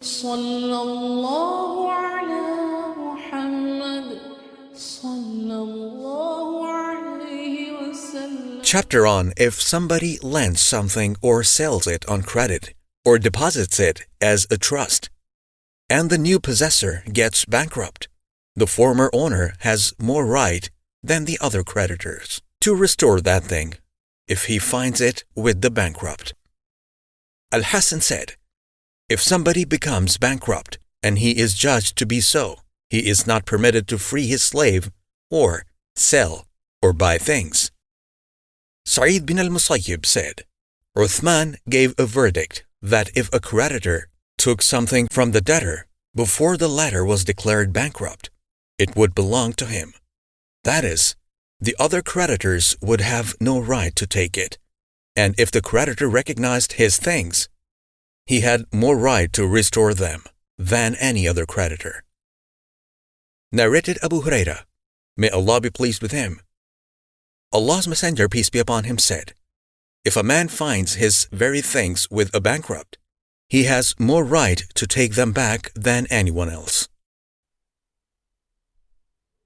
صلى الله على محمد صلى الله عليه وسلم. Chapter on if somebody lends something or sells it on credit or deposits it as a trust, and the new possessor gets bankrupt. The former owner has more right than the other creditors to restore that thing if he finds it with the bankrupt. Al-Hasan said, if somebody becomes bankrupt and he is judged to be so, he is not permitted to free his slave or sell or buy things. Sa'id bin al-Musayyib said, Uthman gave a verdict that if a creditor took something from the debtor before the latter was declared bankrupt, it would belong to him. That is, the other creditors would have no right to take it, and if the creditor recognized his things, he had more right to restore them than any other creditor. Narrated Abu Hurairah, may Allah be pleased with him. Allah's Messenger, peace be upon him, said, if a man finds his very things with a bankrupt, he has more right to take them back than anyone else.